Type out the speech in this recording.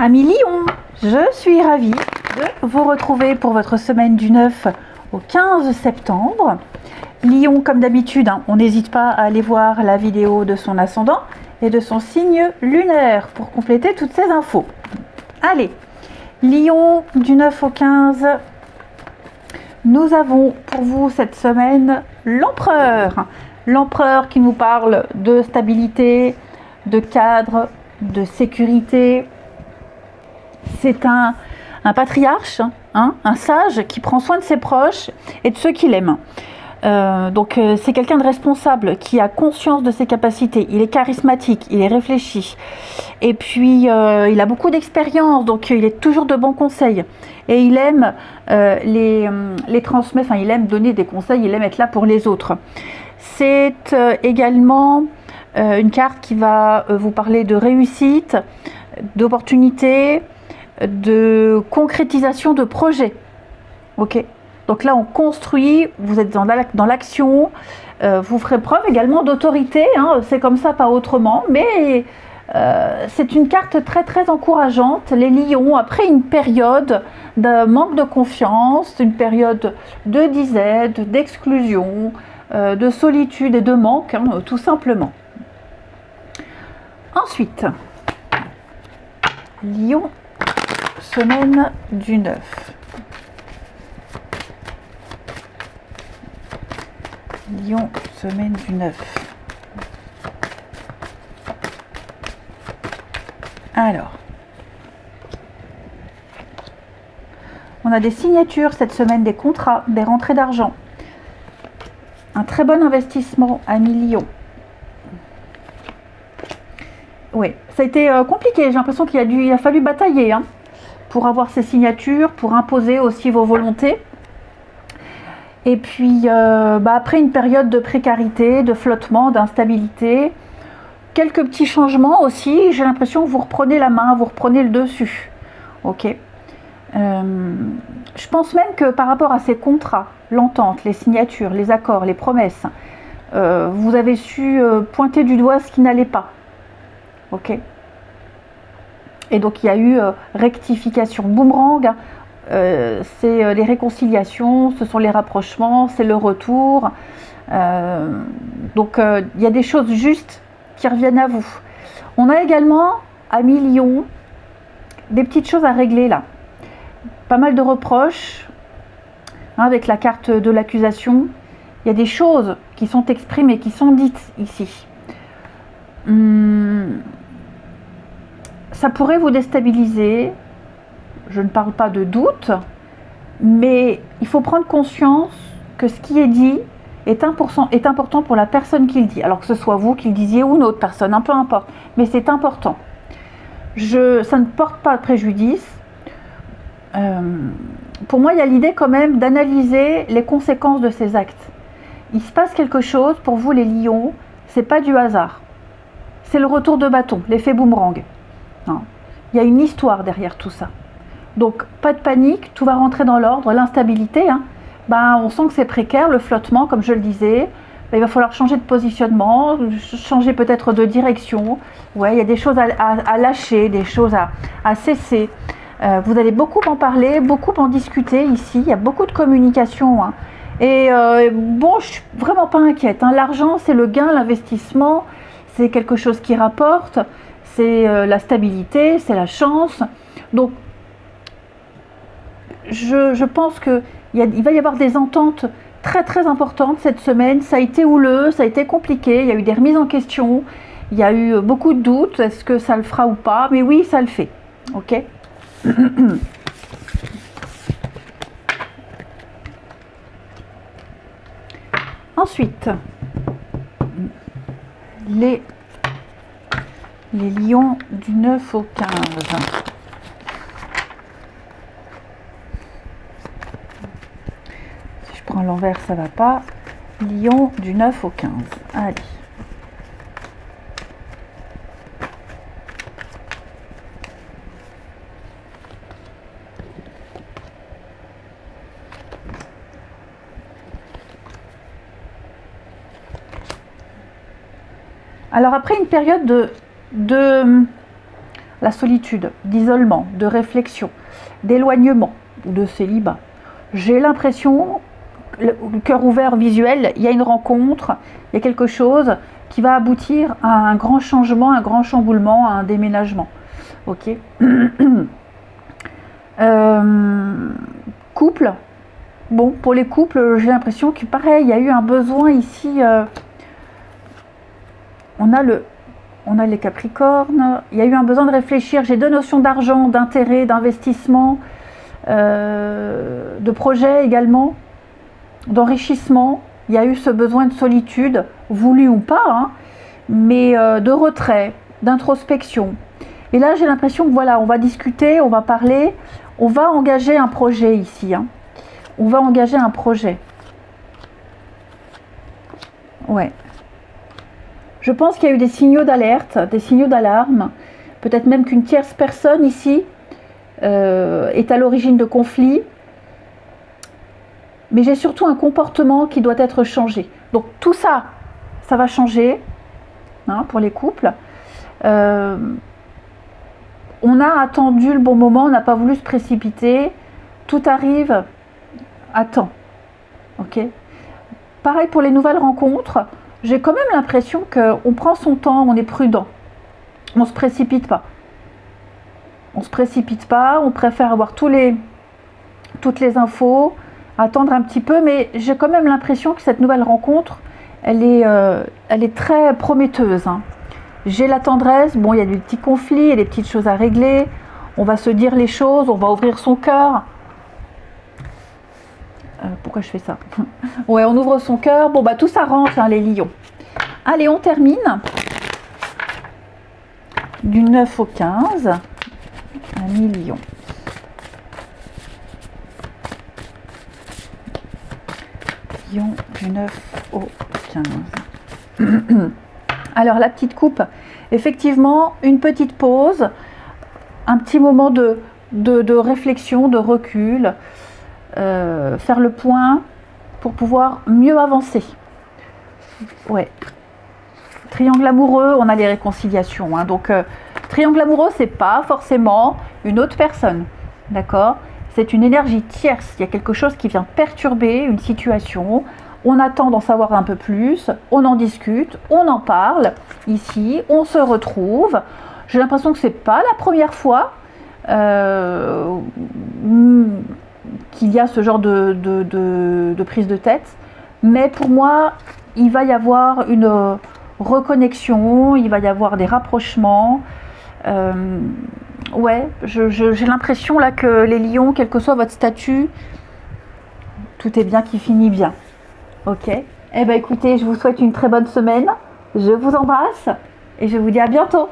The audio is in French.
Amis Lion, je suis ravie de vous retrouver pour votre semaine du 9 au 15 septembre. Lion, comme d'habitude, on n'hésite pas à aller voir la vidéo de son ascendant et de son signe lunaire pour compléter toutes ces infos. Allez, Lion du 9 au 15, nous avons pour vous cette semaine l'empereur. L'empereur qui nous parle de stabilité, de cadre, de sécurité. C'est un patriarche, un sage qui prend soin de ses proches et de ceux qu'il aime. Donc c'est quelqu'un de responsable qui a conscience de ses capacités. Il est charismatique, il est réfléchi. Et puis il a beaucoup d'expérience, donc il est toujours de bons conseils. Et il aime les transmettre, enfin il aime donner des conseils, il aime être là pour les autres. C'est également une carte qui va vous parler de réussite, d'opportunité, de concrétisation de projets. Ok. Donc là, on construit, vous êtes dans l'action, vous ferez preuve également d'autorité, c'est comme ça, pas autrement, mais c'est une carte très très encourageante, les lions, après une période de manque de confiance, une période de disette, d'exclusion, de solitude et de manque, tout simplement. Ensuite, Lion, semaine du 9. Lion, semaine du 9. Alors, on a des signatures cette semaine, des contrats, des rentrées d'argent. Un très bon investissement, ami Lion. Oui, ça a été compliqué, j'ai l'impression qu'il a fallu batailler pour avoir ces signatures, pour imposer aussi vos volontés. Et puis, après une période de précarité, de flottement, d'instabilité, quelques petits changements aussi, j'ai l'impression que vous reprenez la main, vous reprenez le dessus. Ok. Je pense même que par rapport à ces contrats, l'entente, les signatures, les accords, les promesses, vous avez su pointer du doigt ce qui n'allait pas. Ok. Et donc il y a eu rectification, boomerang. C'est les réconciliations, ce sont les rapprochements, c'est le retour. Donc il y a des choses justes qui reviennent à vous. On a également, amis Lion, des petites choses à régler là. Pas mal de reproches, avec la carte de l'accusation. Il y a des choses qui sont exprimées, qui sont dites ici. Ça pourrait vous déstabiliser. Je ne parle pas de doute, mais il faut prendre conscience que ce qui est dit est important pour la personne qui le dit. Alors que ce soit vous qui le disiez ou une autre personne, peu importe, mais c'est important. Ça ne porte pas préjudice. Pour moi, il y a l'idée quand même d'analyser les conséquences de ces actes. Il se passe quelque chose pour vous les lions, c'est pas du hasard. C'est le retour de bâton, l'effet boomerang. Il y a une histoire derrière tout ça. Donc, pas de panique, tout va rentrer dans l'ordre. L'instabilité, on sent que c'est précaire, le flottement, comme je le disais. Il va falloir changer de positionnement, changer peut-être de direction. Ouais, il y a des choses à lâcher, des choses à cesser. Vous allez beaucoup en parler, beaucoup en discuter ici. Il y a beaucoup de communication. Et je suis vraiment pas inquiète. L'argent, c'est le gain, l'investissement. C'est quelque chose qui rapporte. C'est la stabilité, c'est la chance. Donc, je pense qu'il va y avoir des ententes très très importantes cette semaine. Ça a été houleux, ça a été compliqué, il y a eu des remises en question, il y a eu beaucoup de doutes, est-ce que ça le fera ou pas? Mais oui, ça le fait. Ok. Ensuite, les lions du 9 au 15. À l'envers, ça va pas. Lion du 9 au 15. Allez. Alors après une période de la solitude, d'isolement, de réflexion, d'éloignement ou de célibat. J'ai l'impression, le cœur ouvert visuel, il y a une rencontre, il y a quelque chose qui va aboutir à un grand changement, un grand chamboulement, à un déménagement. Ok. Couple. Bon, pour les couples, j'ai l'impression que pareil, il y a eu un besoin ici. On a les Capricornes. Il y a eu un besoin de réfléchir. J'ai deux notions d'argent, d'intérêt, d'investissement, de projet également, d'enrichissement. Il y a eu ce besoin de solitude, voulu ou pas, hein, mais de retrait, d'introspection. Et là, j'ai l'impression que voilà, on va discuter, on va parler, on va engager un projet ici. Hein. On va engager un projet. Ouais. Je pense qu'il y a eu des signaux d'alerte, des signaux d'alarme. Peut-être même qu'une tierce personne ici est à l'origine de conflits. Mais j'ai surtout un comportement qui doit être changé. Donc tout ça, ça va changer hein, pour les couples. On a attendu le bon moment, on n'a pas voulu se précipiter. Tout arrive à temps. Ok. Pareil pour les nouvelles rencontres. J'ai quand même l'impression qu'on prend son temps, on est prudent. On ne se précipite pas. On ne se précipite pas, on préfère avoir toutes les infos, attendre un petit peu, mais j'ai quand même l'impression que cette nouvelle rencontre, elle est très prometteuse. Hein. J'ai la tendresse, bon, il y a des petits conflits, il y a des petites choses à régler, on va se dire les choses, on va ouvrir son cœur. Pourquoi je fais ça? Ouais, on ouvre son cœur, bon, bah tout s'arrange, hein, les lions. Allez, on termine. Du 9 au 15, un lion. Lion du 9 au 15. Alors, la petite coupe, effectivement, une petite pause, un petit moment de réflexion, de recul, faire le point pour pouvoir mieux avancer. Ouais. Triangle amoureux, on a les réconciliations. Hein. Donc, triangle amoureux, c'est pas forcément une autre personne. D'accord? C'est une énergie tierce. Il y a quelque chose qui vient perturber une situation. On attend d'en savoir un peu plus. On en discute. On en parle. Ici, on se retrouve. J'ai l'impression que c'est pas la première fois qu'il y a ce genre de prise de tête. Mais pour moi, il va y avoir une reconnexion, il va y avoir des rapprochements. Ouais, j'ai l'impression là que les lions, quel que soit votre statut, tout est bien qui finit bien. Ok. Eh bien écoutez, je vous souhaite une très bonne semaine. Je vous embrasse et je vous dis à bientôt.